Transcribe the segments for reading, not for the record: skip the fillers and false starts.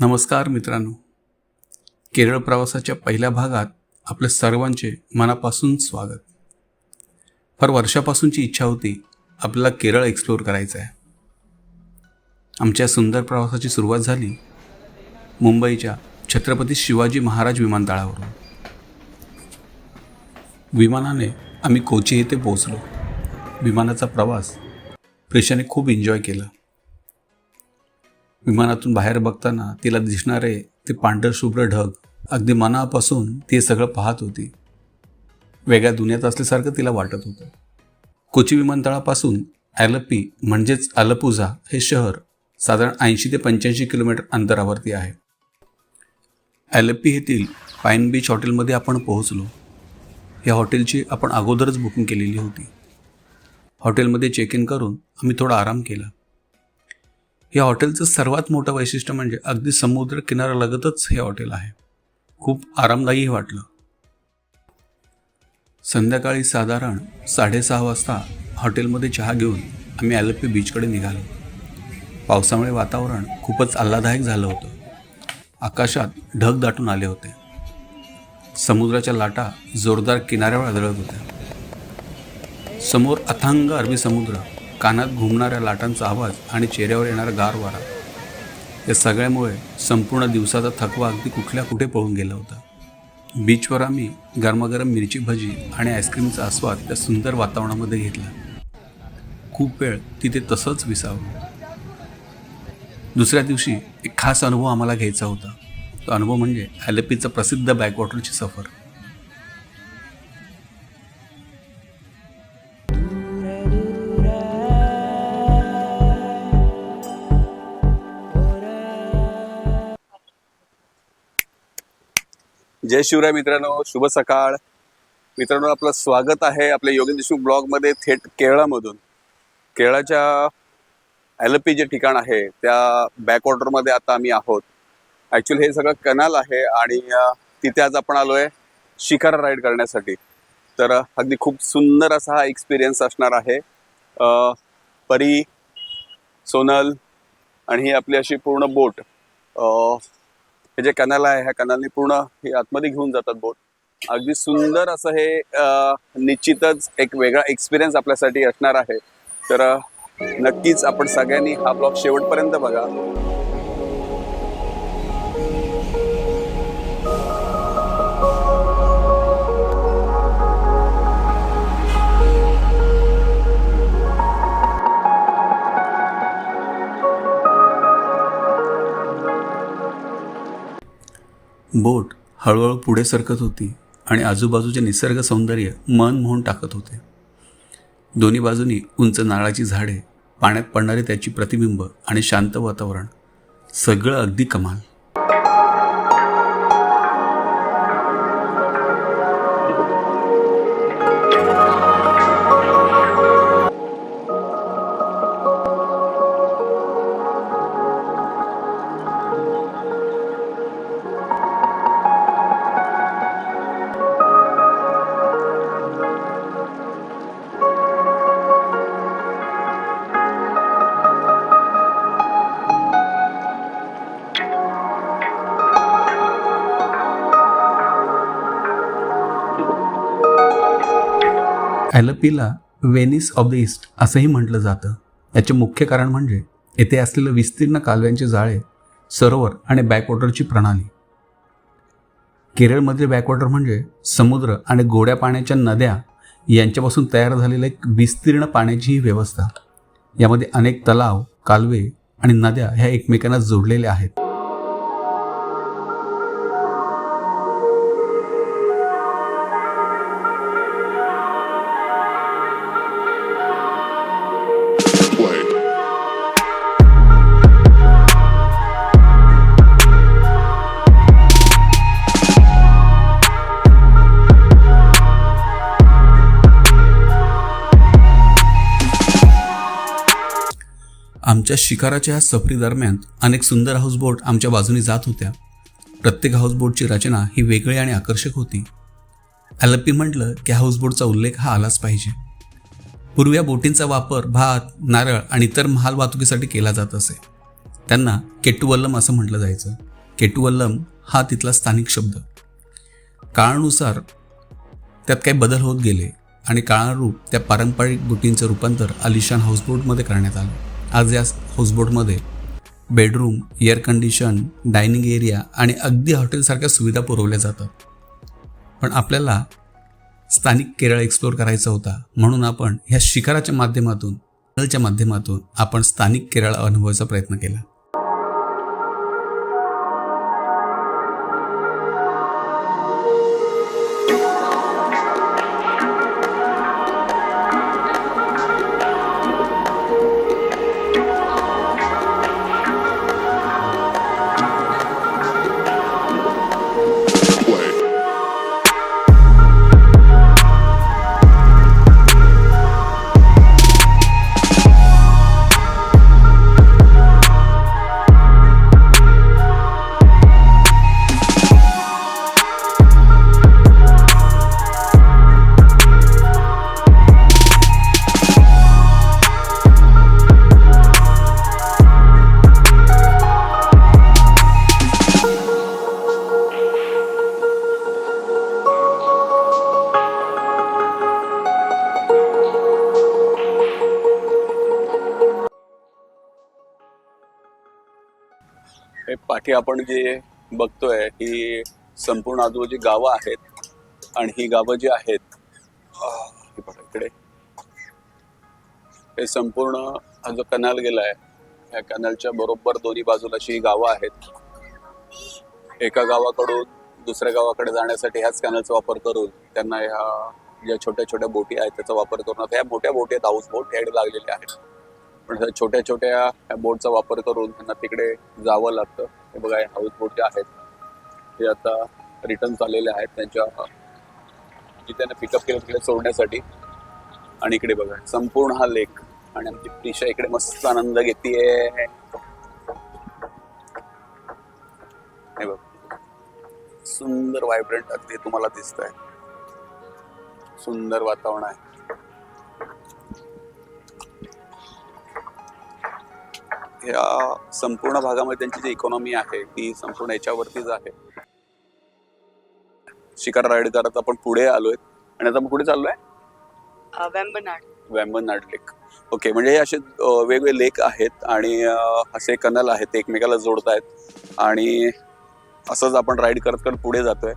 नमस्कार मित्रांनो, केरळ प्रवासाच्या पहिल्या भागात आपल्या सर्वांचे मनापासून स्वागत. फार वर्षापासूनची इच्छा होती आपल्याला केरळ एक्सप्लोअर करायचं आहे. आमच्या सुंदर प्रवासाची सुरुवात झाली मुंबईच्या छत्रपती शिवाजी महाराज विमानतळावरून. विमानाने आम्ही कोची येथे पोहोचलो. विमानाचा प्रवास प्रेक्षाने खूप एन्जॉय केला. विमानातून बाहेर बघताना तिला दिसणारे ते पांढरशुभ्र ढग, अगदी मनापासून ते सगळं पाहत होती. वेगळ्या दुनियेत असल्यासारखं तिला वाटत होतं. कोची विमानतळापासून ॲलप्पी म्हणजेच आलपुझा हे शहर साधारण 80 ते 85 किलोमीटर अंतरावरती आहे. ॲलप्पी येथील पाईन बीच हॉटेलमध्ये आपण पोहोचलो. या हॉटेलची आपण अगोदरच बुकिंग केलेली होती. हॉटेलमध्ये चेक इन करून आम्ही थोडा आराम केला. या हॉटेलचं सर्वात मोठं वैशिष्ट्य म्हणजे अगदी समुद्र किनाऱ्यालगतच हे हॉटेल आहे. खूप आरामदायी वाटलं. संध्याकाळी साधारण 6:30 वाजता हॉटेलमध्ये चहा घेऊन आम्ही ॲलप्पी बीचकडे निघालो. पावसामुळे वातावरण खूपच आल्हाददायक झालं होतं. आकाशात ढग दाटून आले होते. समुद्राच्या लाटा जोरदार किनाऱ्यावर आदळत होत्या. समोर अथांग अरबी समुद्र, कानात घुमणाऱ्या लाटांचा आवाज आणि चेहऱ्यावर येणारा गार वारा, या सगळ्यामुळे संपूर्ण दिवसाचा थकवा अगदी कुठल्या कुठे पळून गेला होता. बीचवर आम्ही गरमागरम मिरची भजी आणि आईस्क्रीमचा आस्वाद त्या सुंदर वातावरणामध्ये घेतला. खूप वेळ तिथे तसंच विसावलो. दुसऱ्या दिवशी एक खास अनुभव आम्हाला घ्यायचा होता. तो अनुभव म्हणजे ॲलप्पीचं प्रसिद्ध बॅकवॉटरची सफर. जय शिवराय मित्रांनो, शुभ सकाळ मित्रांनो. आपलं स्वागत आहे आपल्या योगेश देशमुख ब्लॉगमध्ये थेट केरळमधून. केरळाच्या ॲलप्पी जे ठिकाण आहे त्या बॅकवॉटरमध्ये आता आम्ही आहोत. ॲक्च्युली हे सगळं कनाल आहे आणि तिथे आज आपण आलो आहे शिकारा राईड करण्यासाठी. तर अगदी खूप सुंदर असा हा एक्सपिरियन्स असणार आहे. परी, सोनल आणि ही आपली अशी पूर्ण बोट, हे जे कॅनल आहे ह्या कॅनलनी पूर्ण हे आतमध्ये घेऊन जातात बोट. अगदी सुंदर असं हे निश्चितच एक वेगळा एक्सपिरियन्स आपल्यासाठी असणार आहे. तर नक्कीच आपण सगळ्यांनी हा ब्लॉग शेवटपर्यंत बघा. बोट हळूहळू पुढे सरकत होती आणि आजूबाजूचे निसर्ग सौंदर्य मन मोहून टाकत होते. दोन्ही बाजूनी उंच नारळाची झाडे, पाण्यात पडणारे त्याची प्रतिबिंब आणि शांत वातावरण, सगळं अगदी कमाल. ॲलप्पीला वेनिस ऑफ द ईस्ट असंही म्हटलं जातं. याचे मुख्य कारण म्हणजे येथे असलेलं विस्तीर्ण कालव्यांचे जाळे, सरोवर आणि बॅकवॉटरची प्रणाली. केरळमधील बॅकवॉटर म्हणजे समुद्र आणि गोड्या पाण्याच्या नद्या यांच्यापासून तयार झालेलं एक विस्तीर्ण पाण्याची ही व्यवस्था. यामध्ये अनेक तलाव, कालवे आणि नद्या ह्या एकमेकांना जोडलेल्या आहेत. आमच्या शिकाराच्या सफरी दरम्यान अनेक सुंदर हाऊसबोट आमच्या बाजूने जात होत्या. प्रत्येक हाऊसबोटची रचना ही वेगळी आणि आकर्षक होती. ॲलप्पी म्हटलं की हाऊसबोटचा उल्लेख हा आलाच पाहिजे. पूर्वी या बोटींचा वापर भात, नारळ आणि इतर माल वाहतुकीसाठी केला जात असे. त्यांना केट्टुवल्लम असं म्हटलं जायचं. केटुवल्लम हा तिथला स्थानिक शब्द. काळानुसार त्यात काही बदल होत गेले आणि काळानुरूप त्या पारंपरिक बोटींचं रूपांतर आलिशान हाऊसबोटमध्ये करण्यात आलं. आज या हाऊसबोटमध्ये bedroom, air condition, dining area आणि अगदी हॉटेलसारख्या सुविधा पुरवल्या जातात. पण आपल्याला स्थानिक केरळ एक्सप्लोअर करायचा होता, म्हणून आपण ह्या शिखराच्या माध्यमातून आपण स्थानिक केरळ अनुभवायचा प्रयत्न केला. हे पाठी आपण जे बघतोय ही संपूर्ण आजूबाजूची गावं आहेत आणि ही गावं जी आहेत हे बघा इकडे हे संपूर्ण हा जो कनाल गेलाय या कनालच्या बरोबर दोन्ही बाजूला अशी गावं आहेत. एका गावाकडून दुसऱ्या गावाकडे जाण्यासाठी ह्याच कॅनलचा वापर करून त्यांना ह्या ज्या छोट्या छोट्या बोटी आहेत त्याचा वापर करून, ह्या मोठ्या बोटी आहेत हाऊस बोट याकडे लागलेल्या आहेत, पण ह्या छोट्या छोट्या बोटचा वापर करून त्यांना तिकडे जावं लागतं. हे बघा हे हाऊस बोट जे आहेत ते आता रिटर्न चाललेले आहेत त्यांच्या जी त्यांना पिकअप केलं तिकडे सोडण्यासाठी. आणि इकडे बघा संपूर्ण हा लेक आणि आमची प्रिशा इकडे मस्त आनंद घेतीये. हे बघ सुंदर व्हायब्रंट अगदी तुम्हाला दिसत आहे, सुंदर वातावरण आहे. या संपूर्ण भागामध्ये त्यांची जी इकॉनॉमी आहे ती संपूर्ण याच्यावरतीच आहे. शिकार राईड करत आपण पुढे आलोय आणि आता आपण कुठे चाललोय? वेम्बनाड लेक. ओके, म्हणजे हे असे वेगवेगळे लेक आहेत आणि असे कनल आहेत ते एकमेकाला जोडतायत आणि असंच आपण राईड करत करत पुढे जातोय.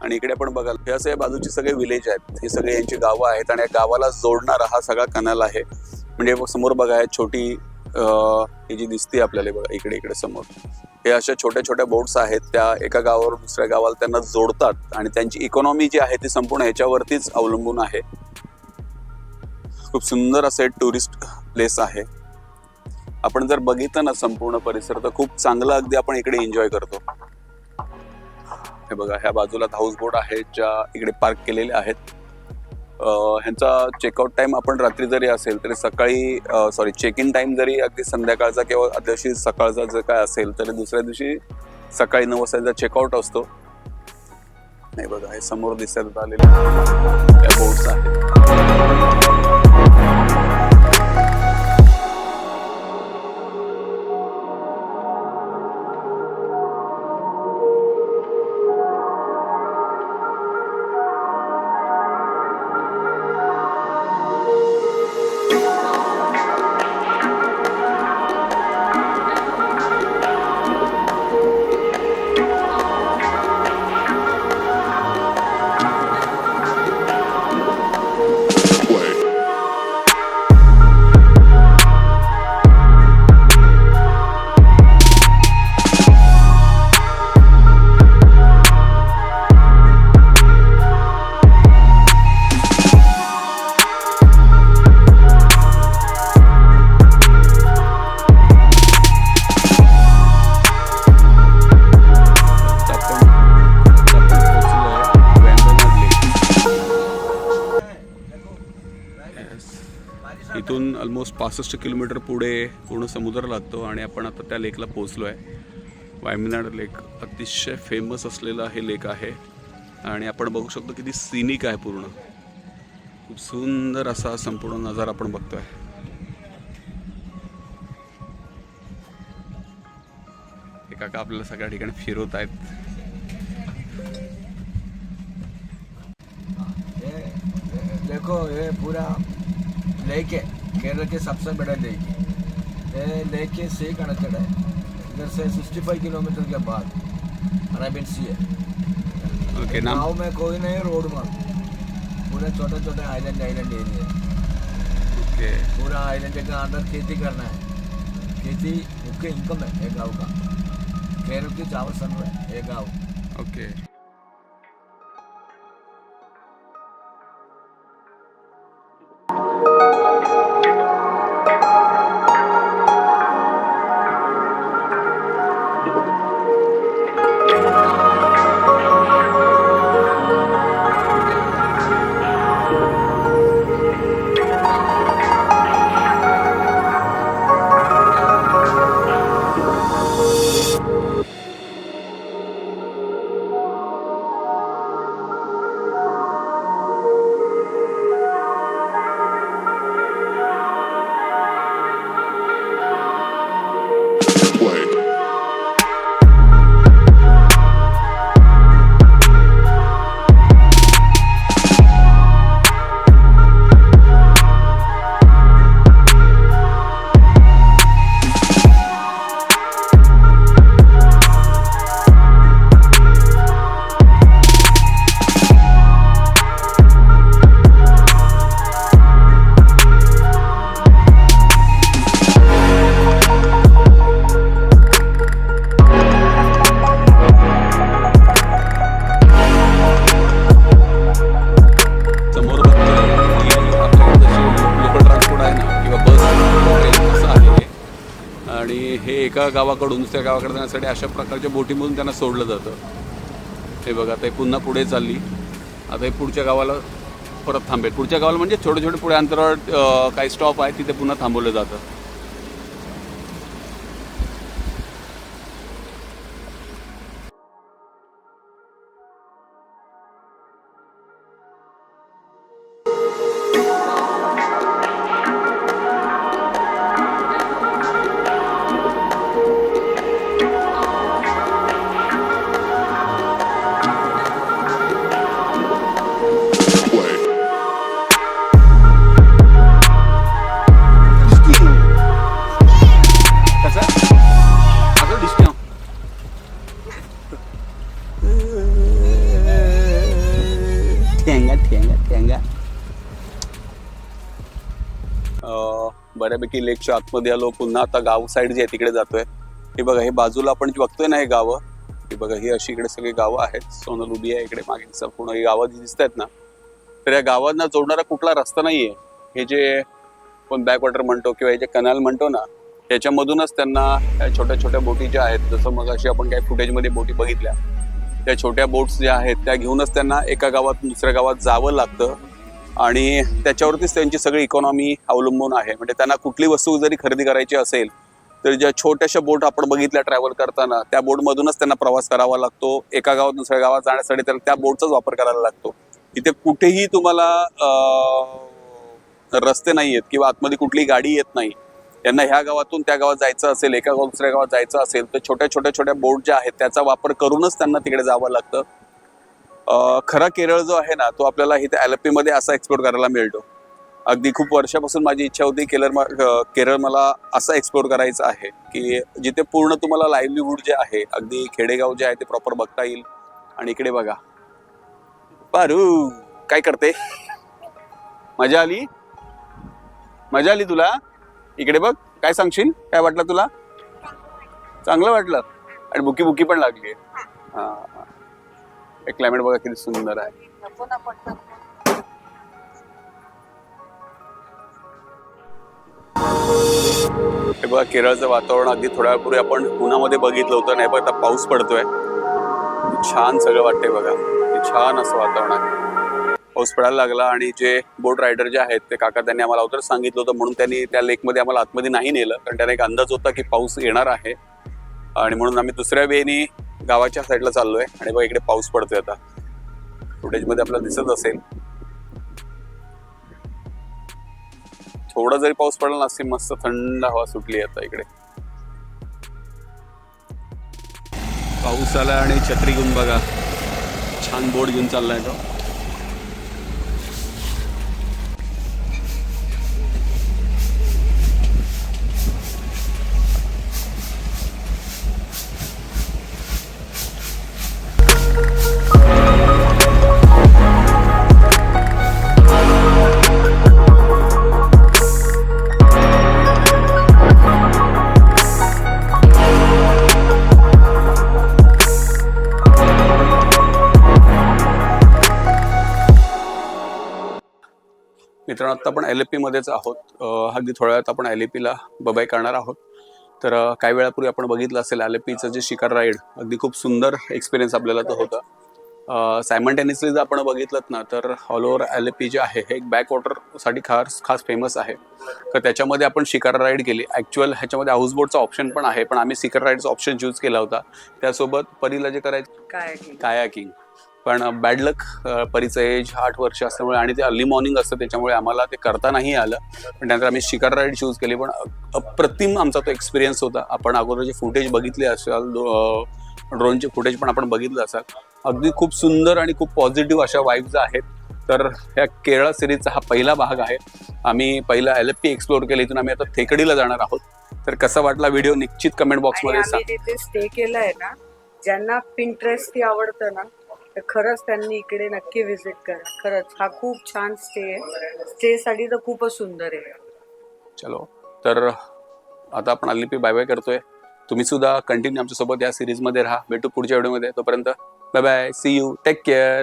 आणि इकडे आपण बघाल हे असे बाजूचे सगळे विलेज आहेत, हे सगळे यांची गावं आहेत आणि या गावाला जोडणारा हा सगळा कनाल आहे. म्हणजे समोर बघा हे छोटी ही जी दिसते आपल्याला बघा इकडे इकडे समोर हे अशा छोट्या छोट्या बोट्स आहेत, त्या एका गावावर दुसऱ्या गावाला त्यांना जोडतात आणि त्यांची इकॉनॉमी जी आहे ती संपूर्ण ह्याच्यावरतीच अवलंबून आहे. खूप सुंदर असं टुरिस्ट प्लेस आहे. आपण जर बघितलं ना संपूर्ण परिसर तर खूप चांगला अगदी आपण इकडे एन्जॉय करतो. हे बघा ह्या बाजूला हाऊस बोट आहेत ज्या इकडे पार्क केलेल्या आहेत. ह्यांचा चेकआउट टाइम आपण रात्री जरी असेल तरी सकाळी चेक इन टाइम जरी अगदी संध्याकाळचा किंवा आदल्या दिवशी सकाळचा जर काय असेल तरी दुसऱ्या दिवशी सकाळी 9 वाजता चेकआउट असतो. नाही बघा हे समोर दिसत आलेले त्या बोट्स आहेत. इथून ऑलमोस्ट 65 किलोमीटर पुढे पूर्ण समुद्र लागतो आणि आपण आता त्या लेकला पोहोचलो आहे. वेम्बनाड लेक अतिशय फेमस असलेला हे लेक आहे आणि आपण बघू शकतो किती सिनिक आहे. पूर्ण खूप सुंदर असा संपूर्ण नजारा आपण बघतोय. एका काका आपल्याला सगळ्या ठिकाणी फिरवत आहेत. देखो ये पूरा लेक है, केरल के सबसे बड़ा लेक है. ये लेक के से कनेक्टेड है. इधर से 65 किलोमीटर के बाद अरेबियन सी है. ओके नाम गाँव में कोई नहीं, रोड में पूरे छोटे छोटे आइलैंड एरिया. ओके पूरा आइलैंड के अंदर खेती करना है. खेती मुख्य इनकम है एक गाँव का. केरल की चावल सन है एक गाँव. ओके एका गावाकडून दुसऱ्या गावाकडे जाण्यासाठी अशा प्रकारच्या बोटीमधून त्यांना सोडलं जातं. हे बघा ते पुन्हा पुढे चालली. आता हे पुढच्या गावाला परत थांबेल. पुढच्या गावाला म्हणजे छोटे छोटे पुढे अंतरावर काही स्टॉप आहे तिथे पुन्हा थांबवलं जातं. बऱ्यापैकी लेकच्या आतमध्ये आलो. पुन्हा आता गाव साईड जी आहे तिकडे जातोय. हे बघा हे बाजूला आपण जे बघतोय ना हे गावं, हे बघा ही अशी इकडे सगळी गावं आहेत. सोनलुबी आहे इकडे मागे संपूर्ण ही गावं जी दिसत आहेत ना, तर या गावांना जोडणारा कुठला रस्ता नाहीये. हे जे आपण बॅकवॉटर म्हणतो किंवा हे जे कनाल म्हणतो ना, त्याच्यामधूनच त्यांना छोट्या छोट्या बोटी ज्या आहेत, जसं मग अशी आपण काही फुटेजमध्ये बोटी बघितल्या, त्या छोट्या बोट्स ज्या आहेत त्या घेऊनच त्यांना एका गावातून दुसऱ्या गावात जावं लागतं. आणि त्याच्यावरतीच त्यांची सगळी इकॉनॉमी अवलंबून आहे. म्हणजे त्यांना कुठली वस्तू जरी खरेदी करायची असेल तर ज्या छोट्याशा बोट आपण बघितल्या ट्रॅव्हल करताना, त्या बोटमधूनच त्यांना प्रवास करावा लागतो. एका गावात दुसऱ्या गावात जाण्यासाठी त्यांना त्या बोटचाच वापर करायला लागतो. इथे कुठेही तुम्हाला रस्ते नाही आहेत किंवा आतमध्ये कुठली गाडी येत नाही. त्यांना ह्या गावातून त्या गावात जायचं असेल, एका गावात दुसऱ्या गावात जायचं असेल तर छोट्या छोट्या छोट्या बोट ज्या आहेत त्याचा वापर करूनच त्यांना तिकडे जावं लागतं. खरा केरळ जो आहे ना तो आपल्याला इथे ॲलप्पीमध्ये असा एक्सप्लोर करायला मिळतो. अगदी खूप वर्षापासून माझी इच्छा होती केरळ मला असं एक्सप्लोर करायचं आहे की जिथे पूर्ण तुम्हाला लाईव्हलीहूड जे आहे, अगदी खेडेगाव जे आहे ते प्रॉपर बघता येईल. आणि इकडे बघा पारू काय करते, मजा आली? मजा आली तुला? इकडे बघ, काय सांगशील, काय वाटलं तुला? चांगलं वाटलं आणि बुकी बुकी पण लागली. हा, क्लायमेट बघा किती सुंदर आहे. हे बघा केरळचं वातावरण अगदी थोड्या वेळापूर्वी आपण उन्हामध्ये बघितलं होतं, नाही बघा पाऊस पडतोय. छान सगळं वाटतंय बघा, छान असं वातावरण आहे. पाऊस पडायला लागला आणि जे बोट रायडर जे आहेत ते काका त्यांनी आम्हाला अगोदर सांगितलं होतं, म्हणून त्यांनी त्या लेकमध्ये आम्हाला आतमध्ये नाही नेलं, कारण त्यांना एक अंदाज होता की पाऊस येणार आहे. आणि म्हणून आम्ही दुसऱ्या वेळेने गावाच्या साईडला चाललोय. आणि बघा इकडे पाऊस पडतोय. आता फुटेजमध्ये आपल्याला दिसत असेल, थोडा जरी पाऊस पडला नसेल, मस्त थंड हवा सुटली आता इकडे. पाऊस आला आणि छत्री घेऊन बघा, छान बोट घेऊन चाललाय तो. मित्रांनो, आता आपण LFP मध्येच आहोत. अगदी थोड्या वेळात आपण LFPला बबाई करणार आहोत. तर काही वेळापूर्वी आपण बघितलं असेल LFPचं जे शिकार राईड, अगदी खूप सुंदर एक्सपिरियन्स आपल्याला तो होता. सायमल्टेनियसली जर आपण बघितलं ना, तर ऑल ओव्हर LFP जे आहे हे एक बॅकवॉटरसाठी खास फेमस आहे. तर त्याच्यामध्ये आपण शिकार राईड केली. ॲक्च्युअल ह्याच्यामध्ये हाऊसबोटचा ऑप्शन पण आहे, पण आम्ही शिकार राईडचा ऑप्शन चूज केला होता. त्यासोबत परीला जे करायचं कायाकिंग. पण बॅड लक, परीचं एज 8 वर्ष असल्यामुळे आणि ते अर्ली मॉर्निंग असतं, त्याच्यामुळे आम्हाला ते करता नाही आलं. पण त्यानंतर आम्ही शिकार राईड चूज केली. पण अप्रतिम आमचा तो एक्सपिरियन्स होता. आपण अगोदर जे फुटेज बघितले असाल, ड्रोनचे फुटेज पण आपण बघितलं असाल, अगदी खूप सुंदर आणि खूप पॉझिटिव्ह अशा वाईब्स आहेत. तर ह्या केरळ सिरीजचा हा पहिला भाग आहे. आम्ही पहिला LFP एक्सप्लोअर केलं. इथून आम्ही आता थेकडीला जाणार आहोत. तर कसा वाटला व्हिडिओ निश्चित कमेंट बॉक्समध्ये सांगा. तिथे स्टे केलाय ना, ज्यांना पिंटरेस्ट आवडतं ना, तर खरंच त्यांनी इकडे नक्की व्हिजिट करा. खरंच हा खूप छान स्टे आहे. स्टे साठी तर खूपच सुंदर आहे. चलो, तर आता आपण LFP बाय बाय करतोय. तुम्ही सुद्धा कंटिन्यू आमच्यासोबत या सिरीजमध्ये राहा. भेटू पुढच्या व्हिडिओमध्ये. तोपर्यंत bye bye, see you, take care.